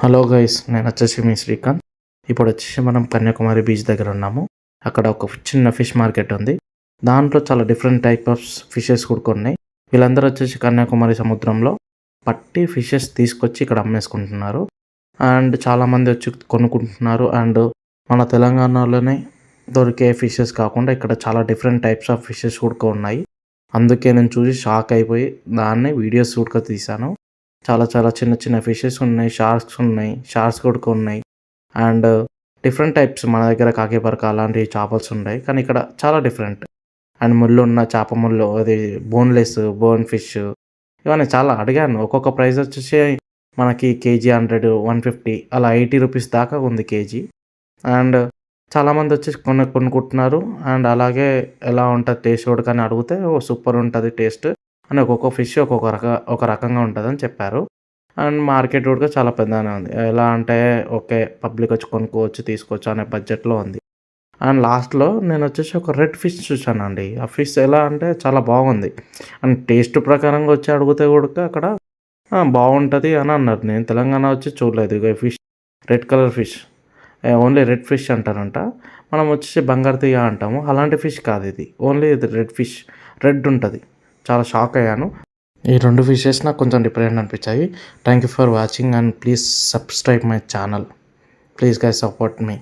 Hello guys, నేను వచ్చేసి మీ శ్రీకాంత్. ఇప్పుడు వచ్చేసి మనం కన్యాకుమారి బీచ్ దగ్గర ఉన్నాము. అక్కడ ఒక చిన్న ఫిష్ మార్కెట్ ఉంది. దాంట్లో చాలా డిఫరెంట్ టైప్ ఆఫ్ ఫిషెస్ కూడా ఉన్నాయి. వీళ్ళందరూ వచ్చేసి కన్యాకుమారి సముద్రంలో పట్టి ఫిషెస్ తీసుకొచ్చి ఇక్కడ అమ్మేసుకుంటున్నారు. అండ్ చాలామంది వచ్చి కొనుక్కుంటున్నారు. అండ్ మన తెలంగాణలోనే దొరికే ఫిషెస్ కాకుండా ఇక్కడ చాలా డిఫరెంట్ టైప్స్ ఆఫ్ ఫిషెస్ కూడా ఉన్నాయి. అందుకే నేను చూసి షాక్ అయిపోయి దాన్ని వీడియోస్ కూడా తీశాను. చాలా చాలా చిన్న చిన్న ఫిషెస్ ఉన్నాయి, షార్క్స్ కూడా ఉన్నాయి. అండ్ డిఫరెంట్ టైప్స్ మన దగ్గర కాకిబరక అలాంటి చేపలు ఉన్నాయి, కానీ ఇక్కడ చాలా డిఫరెంట్. అండ్ ముళ్ళు ఉన్న చేప ముళ్ళు, అది బోన్లెస్, బోన్ ఫిష్, ఇవన్నీ చాలా అడిగాను. ఒక్కొక్క ప్రైస్ వచ్చేసి మనకి కేజీ 100, 150 అలా 80 రూపీస్ దాకా ఉంది కేజీ. అండ్ చాలామంది వచ్చేసి కొనుక్కుంటున్నారు. అండ్ అలాగే ఎలా ఉంటుంది టేస్ట్ కూడా కానీ అడిగితే సూపర్ ఉంటుంది టేస్ట్ అని, ఒక్కొక్క ఫిష్ ఒక రకంగా ఉంటుందని చెప్పారు. అండ్ మార్కెట్ కూడా చాలా పెద్దగానే ఉంది. ఎలా అంటే ఓకే, పబ్లిక్ వచ్చి కొనుక్కోవచ్చు, తీసుకోవచ్చు అనే బడ్జెట్లో ఉంది. అండ్ లాస్ట్లో నేను వచ్చేసి ఒక రెడ్ ఫిష్ చూశానండి. ఆ ఫిష్ ఎలా అంటే చాలా బాగుంది. అండ్ టేస్ట్ ప్రకారంగా వచ్చి అడిగితే కూడా అక్కడ బాగుంటుంది అని అన్నారు. నేను తెలంగాణ వచ్చి చూడలేదు. ఇక fish red colour fish, only red fish అంటారంట. మనం వచ్చేసి బంగారు తీగ అంటాము, అలాంటి ఫిష్ కాదు ఇది. ఓన్లీ ఇది రెడ్ ఫిష్, రెడ్ ఉంటుంది. చాలా షాక్ అయ్యాను. ఈ రెండు ఫిషెస్ నాకు కొంచెం డిఫరెంట్ అనిపించాయి. Thank you for watching and please subscribe my channel. Please guys support me.